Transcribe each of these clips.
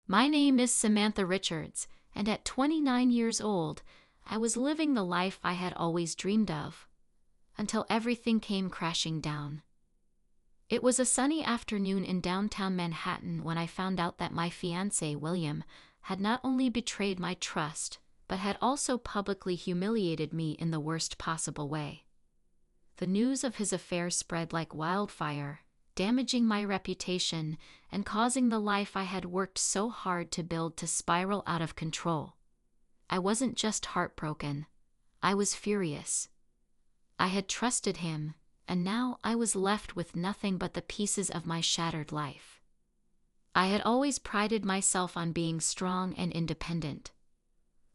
My name is Samantha Richards, and at 29 years old, I was living the life I had always dreamed of, until everything came crashing down. It was a sunny afternoon in downtown Manhattan when I found out that my fiancé, William, had not only betrayed my trust, but had also publicly humiliated me in the worst possible way. The news of his affair spread like wildfire, damaging my reputation and causing the life I had worked so hard to build to spiral out of control. I wasn't just heartbroken. I was furious. I had trusted him, and now I was left with nothing but the pieces of my shattered life. I had always prided myself on being strong and independent.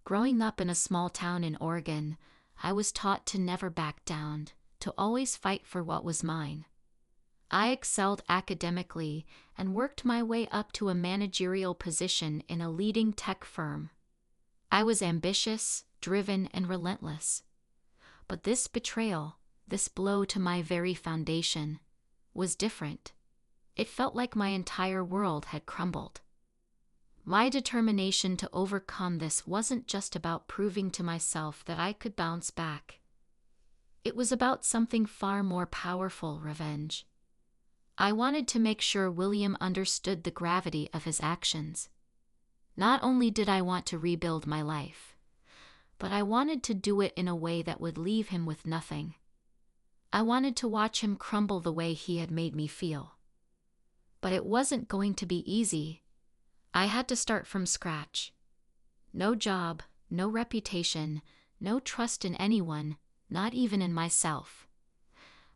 Growing up in a small town in Oregon, I was taught to never back down, to always fight for what was mine. I excelled academically and worked my way up to a managerial position in a leading tech firm. I was ambitious, driven, and relentless. But this betrayal, this blow to my very foundation, was different. It felt like my entire world had crumbled. My determination to overcome this wasn't just about proving to myself that I could bounce back. It was about something far more powerful: revenge. I wanted to make sure William understood the gravity of his actions. Not only did I want to rebuild my life, but I wanted to do it in a way that would leave him with nothing. I wanted to watch him crumble the way he had made me feel. But it wasn't going to be easy. I had to start from scratch. No job, no reputation, no trust in anyone, not even in myself.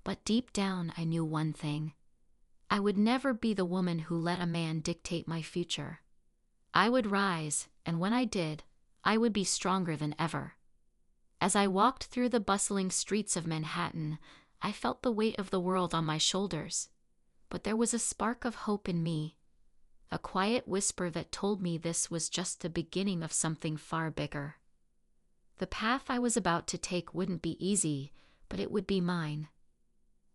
But deep down I knew one thing. I would never be the woman who let a man dictate my future. I would rise, and when I did, I would be stronger than ever. As I walked through the bustling streets of Manhattan, I felt the weight of the world on my shoulders. But there was a spark of hope in me, a quiet whisper that told me this was just the beginning of something far bigger. The path I was about to take wouldn't be easy, but it would be mine.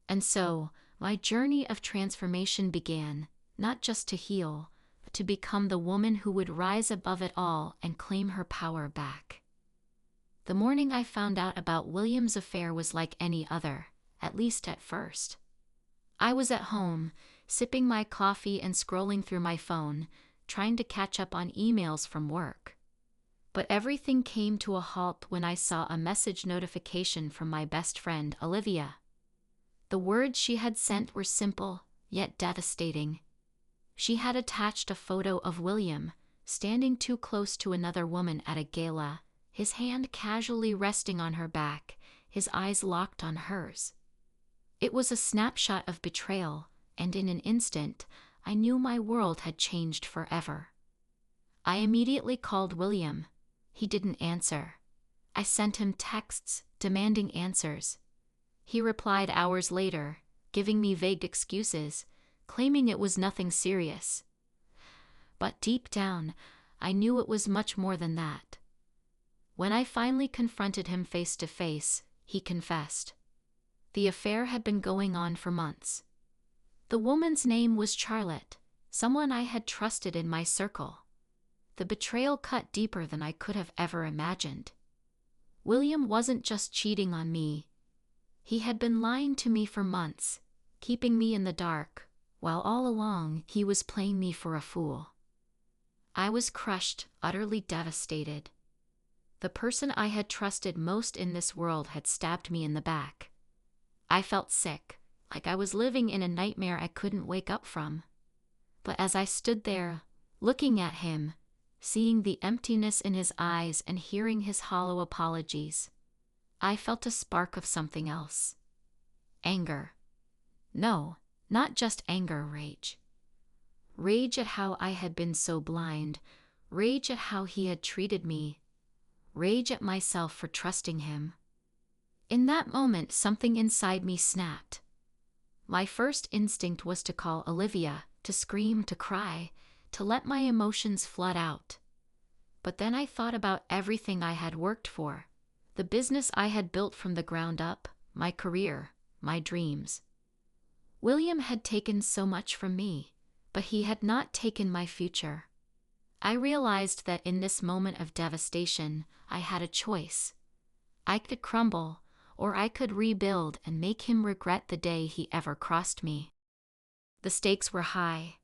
And so, my journey of transformation began, not just to heal, but to become the woman who would rise above it all and claim her power back. The morning I found out about William's affair was like any other, at least at first. I was at home, sipping my coffee and scrolling through my phone, trying to catch up on emails from work. But everything came to a halt when I saw a message notification from my best friend, Olivia. The words she had sent were simple, yet devastating. She had attached a photo of William, standing too close to another woman at a gala, his hand casually resting on her back, his eyes locked on hers. It was a snapshot of betrayal, and in an instant, I knew my world had changed forever. I immediately called William. He didn't answer. I sent him texts, demanding answers. He replied hours later, giving me vague excuses, claiming it was nothing serious. But deep down, I knew it was much more than that. When I finally confronted him face to face, he confessed. The affair had been going on for months. The woman's name was Charlotte, someone I had trusted in my circle. The betrayal cut deeper than I could have ever imagined. William wasn't just cheating on me. He had been lying to me for months, keeping me in the dark, while all along he was playing me for a fool. I was crushed, utterly devastated. The person I had trusted most in this world had stabbed me in the back. I felt sick, like I was living in a nightmare I couldn't wake up from. But as I stood there, looking at him, seeing the emptiness in his eyes and hearing his hollow apologies, I felt a spark of something else. Anger. No, not just anger, rage. Rage at how I had been so blind, rage at how he had treated me, rage at myself for trusting him. In that moment, something inside me snapped. My first instinct was to call Olivia, to scream, to cry, to let my emotions flood out. But then I thought about everything I had worked for, the business I had built from the ground up, my career, my dreams. William had taken so much from me, but he had not taken my future. I realized that in this moment of devastation, I had a choice. I could crumble, or I could rebuild and make him regret the day he ever crossed me. The stakes were high.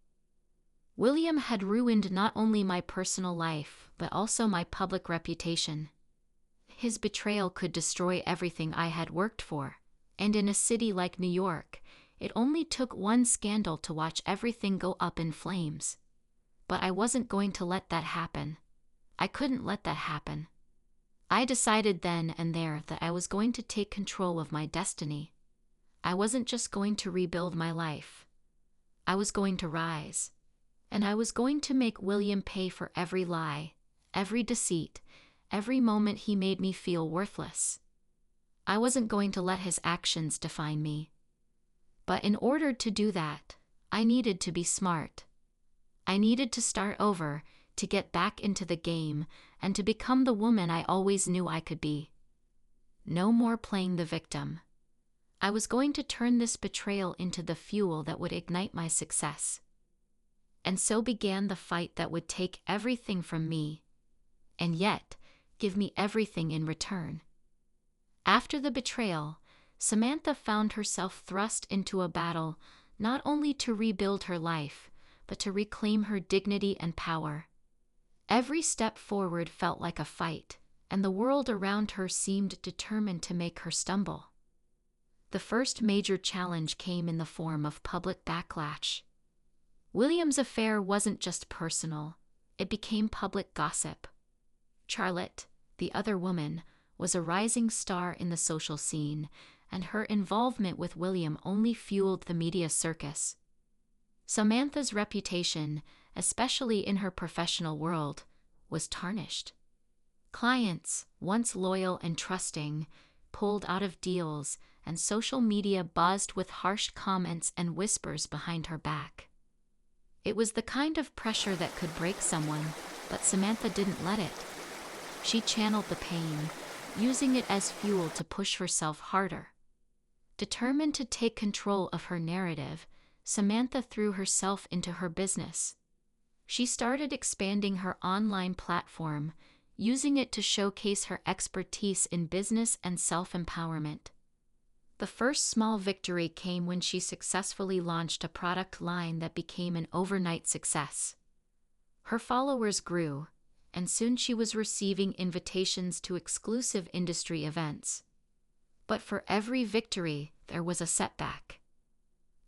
William had ruined not only my personal life, but also my public reputation. His betrayal could destroy everything I had worked for, and in a city like New York, it only took one scandal to watch everything go up in flames. But I wasn't going to let that happen. I couldn't let that happen. I decided then and there that I was going to take control of my destiny. I wasn't just going to rebuild my life. I was going to rise. And I was going to make William pay for every lie, every deceit, every moment he made me feel worthless. I wasn't going to let his actions define me. But in order to do that, I needed to be smart. I needed to start over, to get back into the game, and to become the woman I always knew I could be. No more playing the victim. I was going to turn this betrayal into the fuel that would ignite my success. And so began the fight that would take everything from me, and yet give me everything in return. After the betrayal, Samantha found herself thrust into a battle not only to rebuild her life, but to reclaim her dignity and power. Every step forward felt like a fight, and the world around her seemed determined to make her stumble. The first major challenge came in the form of public backlash. William's affair wasn't just personal, it became public gossip. Charlotte, the other woman, was a rising star in the social scene, and her involvement with William only fueled the media circus. Samantha's reputation, especially in her professional world, was tarnished. Clients, once loyal and trusting, pulled out of deals, and social media buzzed with harsh comments and whispers behind her back. It was the kind of pressure that could break someone, but Samantha didn't let it. She channeled the pain, using it as fuel to push herself harder. Determined to take control of her narrative, Samantha threw herself into her business. She started expanding her online platform, using it to showcase her expertise in business and self-empowerment. The first small victory came when she successfully launched a product line that became an overnight success. Her followers grew, and soon she was receiving invitations to exclusive industry events. But for every victory, there was a setback.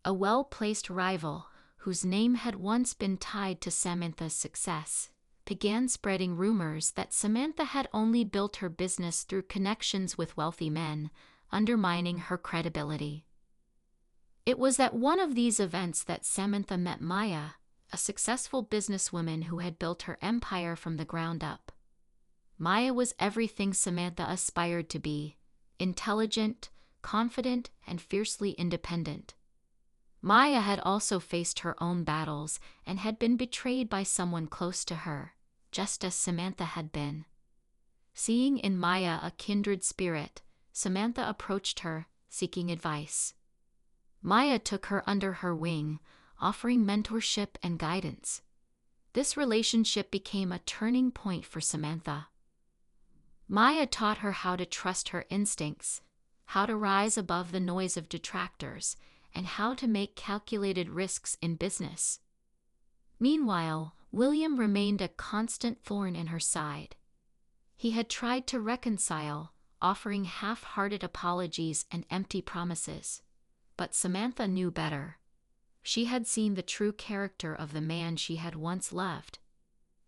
A well-placed rival, whose name had once been tied to Samantha's success, began spreading rumors that Samantha had only built her business through connections with wealthy men, undermining her credibility. It was at one of these events that Samantha met Maya, a successful businesswoman who had built her empire from the ground up. Maya was everything Samantha aspired to be: intelligent, confident, and fiercely independent. Maya had also faced her own battles and had been betrayed by someone close to her, just as Samantha had been. Seeing in Maya a kindred spirit, Samantha approached her, seeking advice. Maya took her under her wing, offering mentorship and guidance. This relationship became a turning point for Samantha. Maya taught her how to trust her instincts, how to rise above the noise of detractors, and how to make calculated risks in business. Meanwhile, William remained a constant thorn in her side. He had tried to reconcile, offering half-hearted apologies and empty promises. But Samantha knew better. She had seen the true character of the man she had once loved.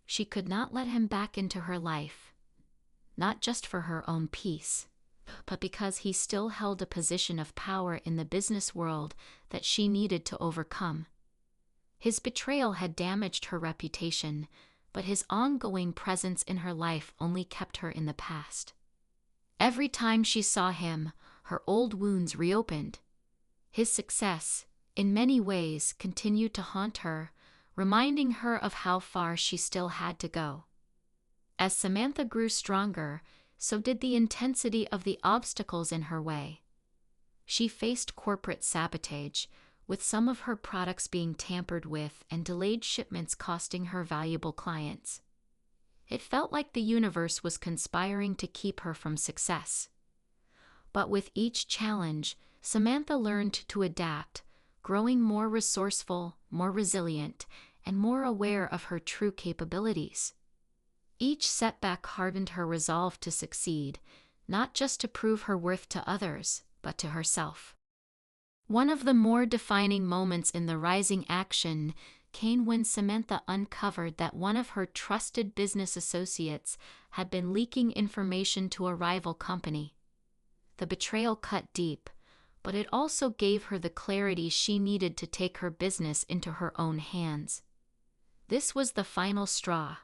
She could not let him back into her life, not just for her own peace, but because he still held a position of power in the business world that she needed to overcome. His betrayal had damaged her reputation, but his ongoing presence in her life only kept her in the past. Every time she saw him, her old wounds reopened. His success, in many ways, continued to haunt her, reminding her of how far she still had to go. As Samantha grew stronger, so did the intensity of the obstacles in her way. She faced corporate sabotage, with some of her products being tampered with and delayed shipments costing her valuable clients. It felt like the universe was conspiring to keep her from success. But with each challenge, Samantha learned to adapt, growing more resourceful, more resilient, and more aware of her true capabilities. Each setback hardened her resolve to succeed, not just to prove her worth to others, but to herself. One of the more defining moments in the rising action came when Samantha uncovered that one of her trusted business associates had been leaking information to a rival company. The betrayal cut deep, but it also gave her the clarity she needed to take her business into her own hands. This was the final straw.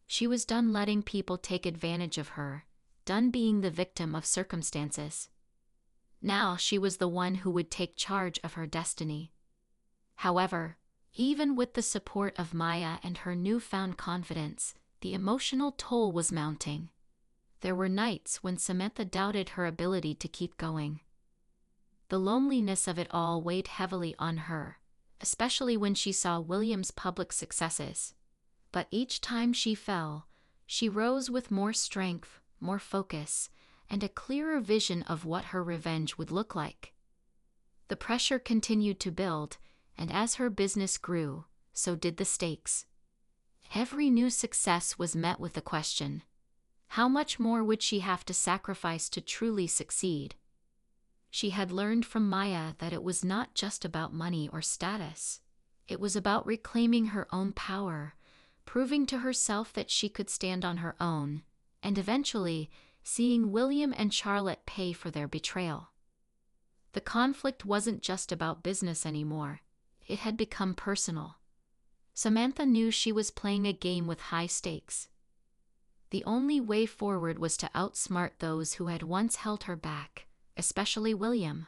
She was done letting people take advantage of her, done being the victim of circumstances. Now she was the one who would take charge of her destiny. However, even with the support of Maya and her newfound confidence, the emotional toll was mounting. There were nights when Samantha doubted her ability to keep going. The loneliness of it all weighed heavily on her, especially when she saw William's public successes. But each time she fell, she rose with more strength, more focus, and a clearer vision of what her revenge would look like. The pressure continued to build, and as her business grew, so did the stakes. Every new success was met with the question: how much more would she have to sacrifice to truly succeed? She had learned from Maya that it was not just about money or status. It was about reclaiming her own power, proving to herself that she could stand on her own, and eventually seeing William and Charlotte pay for their betrayal. The conflict wasn't just about business anymore. It had become personal. Samantha knew she was playing a game with high stakes. The only way forward was to outsmart those who had once held her back, especially William.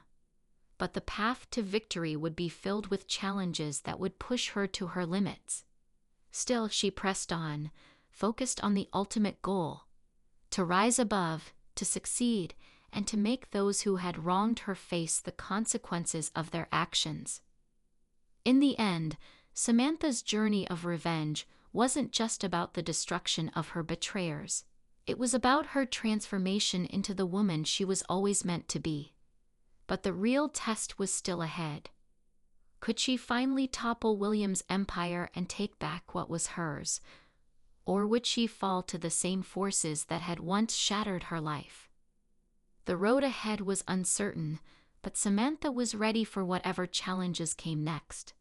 But the path to victory would be filled with challenges that would push her to her limits. Still, she pressed on, focused on the ultimate goal: to rise above, to succeed, and to make those who had wronged her face the consequences of their actions. In the end, Samantha's journey of revenge wasn't just about the destruction of her betrayers. It was about her transformation into the woman she was always meant to be. But the real test was still ahead. Could she finally topple William's empire and take back what was hers? Or would she fall to the same forces that had once shattered her life? The road ahead was uncertain, but Samantha was ready for whatever challenges came next.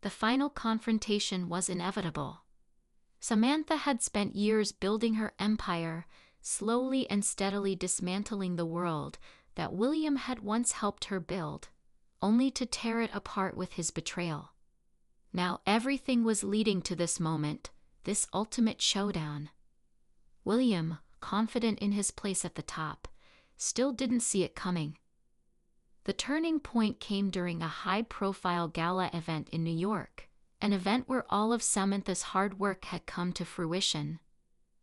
The final confrontation was inevitable. Samantha had spent years building her empire, slowly and steadily dismantling the world that William had once helped her build, only to tear it apart with his betrayal. Now everything was leading to this moment, this ultimate showdown. William, confident in his place at the top, still didn't see it coming. The turning point came during a high-profile gala event in New York, an event where all of Samantha's hard work had come to fruition.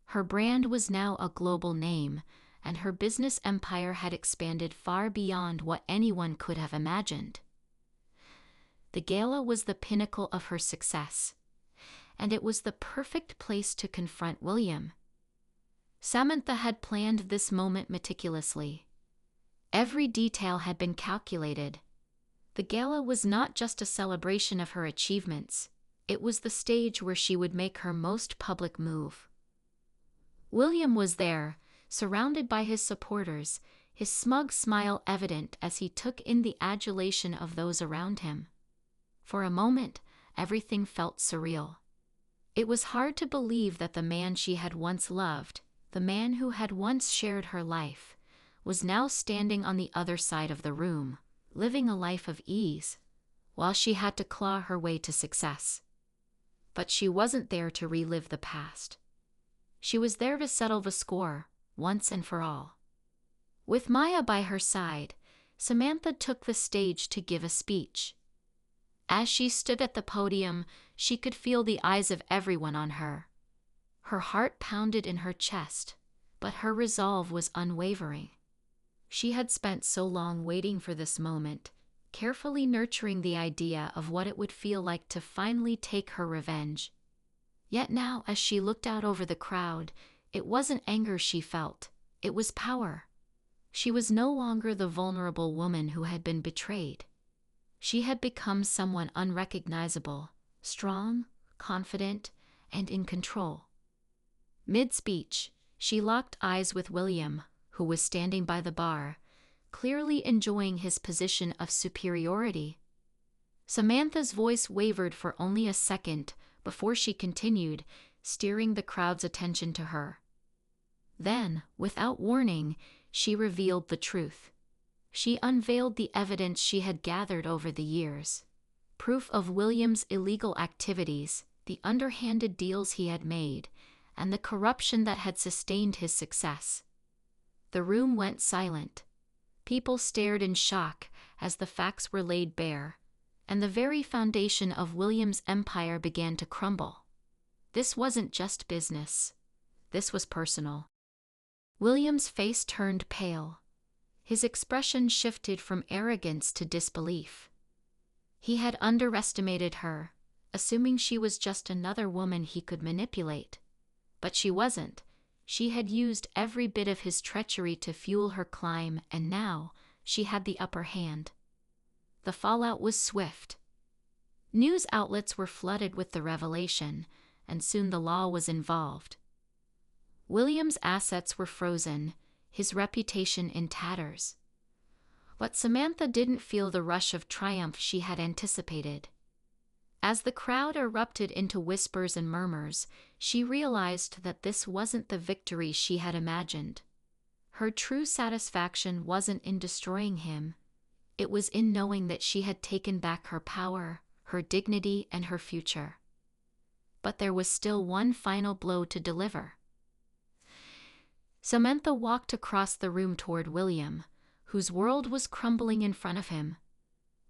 Her brand was now a global name, and her business empire had expanded far beyond what anyone could have imagined. The gala was the pinnacle of her success, and it was the perfect place to confront William. Samantha had planned this moment meticulously. Every detail had been calculated. The gala was not just a celebration of her achievements. It was the stage where she would make her most public move. William was there, surrounded by his supporters, his smug smile evident as he took in the adulation of those around him. For a moment, everything felt surreal. It was hard to believe that the man she had once loved, the man who had once shared her life, was now standing on the other side of the room, living a life of ease, while she had to claw her way to success. But she wasn't there to relive the past. She was there to settle the score, once and for all. With Maya by her side, Samantha took the stage to give a speech. As she stood at the podium, she could feel the eyes of everyone on her. Her heart pounded in her chest, but her resolve was unwavering. She had spent so long waiting for this moment, carefully nurturing the idea of what it would feel like to finally take her revenge. Yet now, as she looked out over the crowd, it wasn't anger she felt, it was power. She was no longer the vulnerable woman who had been betrayed. She had become someone unrecognizable, strong, confident, and in control. Mid-speech, she locked eyes with William, who was standing by the bar, clearly enjoying his position of superiority. Samantha's voice wavered for only a second before she continued, steering the crowd's attention to her. Then, without warning, she revealed the truth. She unveiled the evidence she had gathered over the years. Proof of William's illegal activities, the underhanded deals he had made, and the corruption that had sustained his success. The room went silent. People stared in shock as the facts were laid bare, and the very foundation of William's empire began to crumble. This wasn't just business. This was personal. William's face turned pale. His expression shifted from arrogance to disbelief. He had underestimated her, assuming she was just another woman he could manipulate. But she wasn't. She had used every bit of his treachery to fuel her climb, and now she had the upper hand. The fallout was swift. News outlets were flooded with the revelation, and soon the law was involved. William's assets were frozen, his reputation in tatters. But Samantha didn't feel the rush of triumph she had anticipated. As the crowd erupted into whispers and murmurs, she realized that this wasn't the victory she had imagined. Her true satisfaction wasn't in destroying him. It was in knowing that she had taken back her power, her dignity, and her future. But there was still one final blow to deliver. Samantha walked across the room toward William, whose world was crumbling in front of him.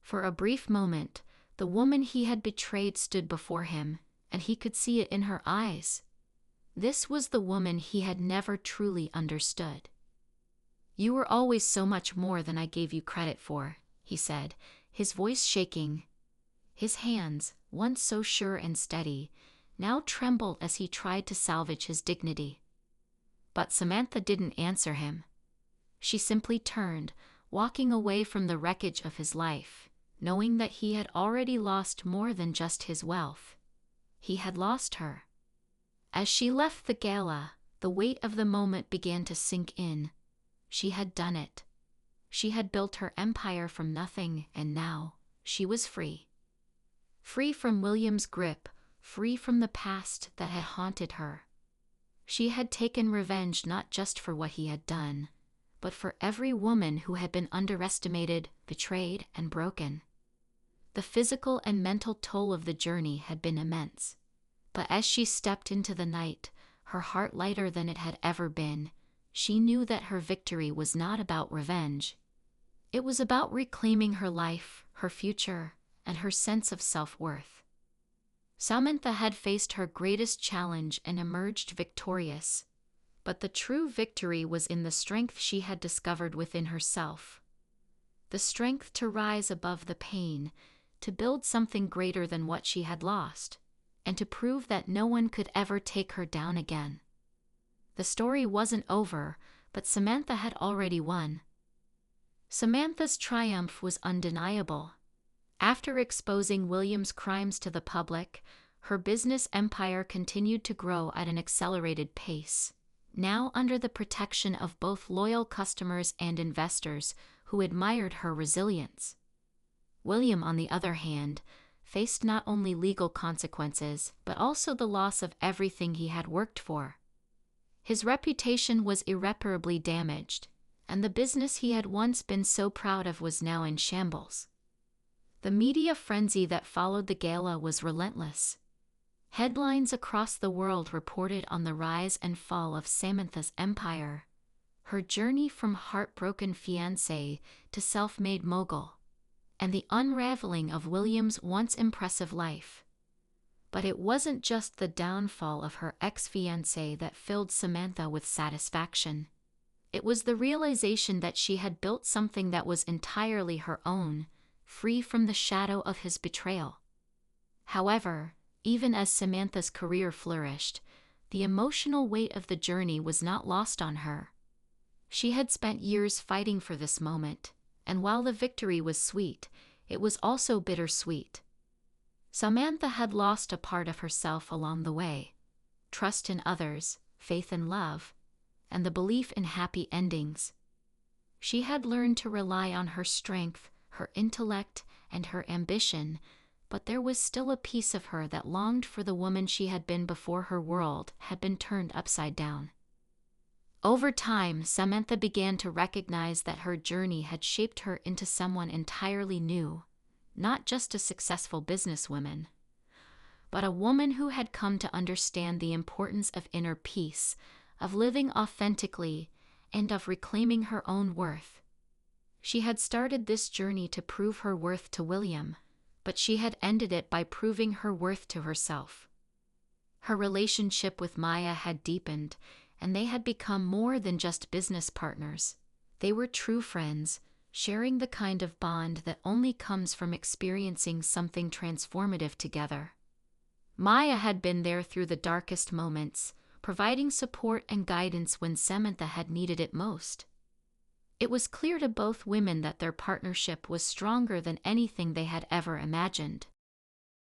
For a brief moment, the woman he had betrayed stood before him, and he could see it in her eyes. This was the woman he had never truly understood. "You were always so much more than I gave you credit for," he said, his voice shaking. His hands, once so sure and steady, now trembled as he tried to salvage his dignity. But Samantha didn't answer him. She simply turned, walking away from the wreckage of his life, knowing that he had already lost more than just his wealth. He had lost her. As she left the gala, the weight of the moment began to sink in. She had done it. She had built her empire from nothing, and now she was free. Free from William's grip, free from the past that had haunted her. She had taken revenge not just for what he had done, but for every woman who had been underestimated, betrayed, and broken. The physical and mental toll of the journey had been immense. But as she stepped into the night, her heart lighter than it had ever been, she knew that her victory was not about revenge. It was about reclaiming her life, her future, and her sense of self-worth. Samantha had faced her greatest challenge and emerged victorious. But the true victory was in the strength she had discovered within herself. The strength to rise above the pain, to build something greater than what she had lost, and to prove that no one could ever take her down again. The story wasn't over, but Samantha had already won. Samantha's triumph was undeniable. After exposing William's crimes to the public, her business empire continued to grow at an accelerated pace, now under the protection of both loyal customers and investors who admired her resilience. William, on the other hand, faced not only legal consequences, but also the loss of everything he had worked for. His reputation was irreparably damaged, and the business he had once been so proud of was now in shambles. The media frenzy that followed the gala was relentless. Headlines across the world reported on the rise and fall of Samantha's empire, her journey from heartbroken fiancé to self-made mogul, and the unraveling of William's once impressive life. But it wasn't just the downfall of her ex-fiancé that filled Samantha with satisfaction. It was the realization that she had built something that was entirely her own, free from the shadow of his betrayal. However, even as Samantha's career flourished, the emotional weight of the journey was not lost on her. She had spent years fighting for this moment, and while the victory was sweet, it was also bittersweet. Samantha had lost a part of herself along the way: trust in others, faith in love, and the belief in happy endings. She had learned to rely on her strength, her intellect, and her ambition, but there was still a piece of her that longed for the woman she had been before her world had been turned upside down. Over time, Samantha began to recognize that her journey had shaped her into someone entirely new, not just a successful businesswoman, but a woman who had come to understand the importance of inner peace, of living authentically, and of reclaiming her own worth. She had started this journey to prove her worth to William, but she had ended it by proving her worth to herself. Her relationship with Maya had deepened, and they had become more than just business partners. They were true friends, sharing the kind of bond that only comes from experiencing something transformative together. Maya had been there through the darkest moments, providing support and guidance when Samantha had needed it most. It was clear to both women that their partnership was stronger than anything they had ever imagined.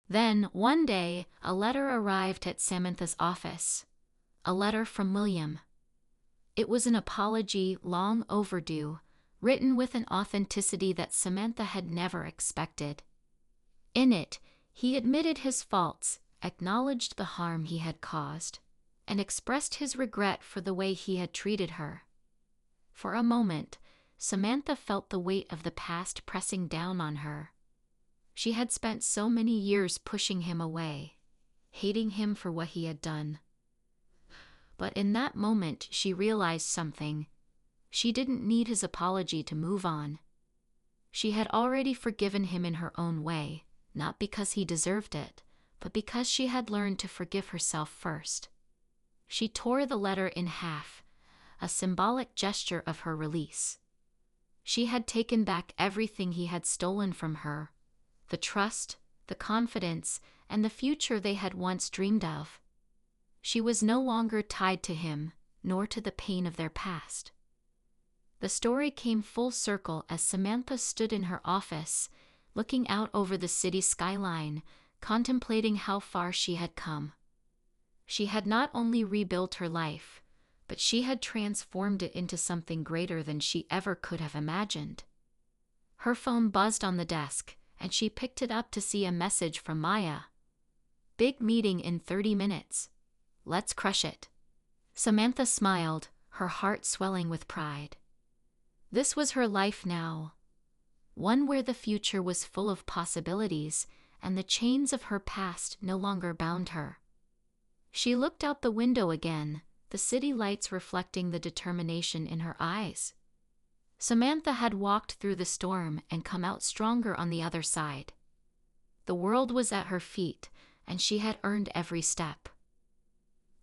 Then, one day, a letter arrived at Samantha's office. A letter from William. It was an apology long overdue, written with an authenticity that Samantha had never expected. In it, he admitted his faults, acknowledged the harm he had caused, and expressed his regret for the way he had treated her. For a moment, Samantha felt the weight of the past pressing down on her. She had spent so many years pushing him away, hating him for what he had done. But in that moment, she realized something. She didn't need his apology to move on. She had already forgiven him in her own way, not because he deserved it, but because she had learned to forgive herself first. She tore the letter in half, a symbolic gesture of her release. She had taken back everything he had stolen from her: the trust, the confidence, and the future they had once dreamed of. She was no longer tied to him, nor to the pain of their past. The story came full circle as Samantha stood in her office, looking out over the city skyline, contemplating how far she had come. She had not only rebuilt her life, but she had transformed it into something greater than she ever could have imagined. Her phone buzzed on the desk, and she picked it up to see a message from Maya. "Big meeting in 30 minutes. Let's crush it." Samantha smiled, her heart swelling with pride. This was her life now, one where the future was full of possibilities, and the chains of her past no longer bound her. She looked out the window again, the city lights reflecting the determination in her eyes. Samantha had walked through the storm and come out stronger on the other side. The world was at her feet, and she had earned every step.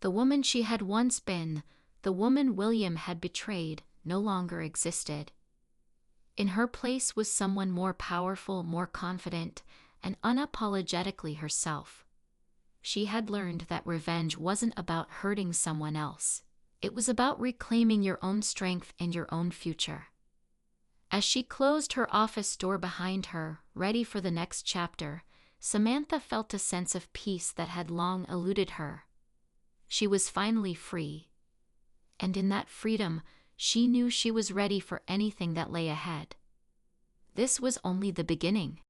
The woman she had once been, the woman William had betrayed, no longer existed. In her place was someone more powerful, more confident, and unapologetically herself. She had learned that revenge wasn't about hurting someone else. It was about reclaiming your own strength and your own future. As she closed her office door behind her, ready for the next chapter, Samantha felt a sense of peace that had long eluded her. She was finally free. And in that freedom, she knew she was ready for anything that lay ahead. This was only the beginning.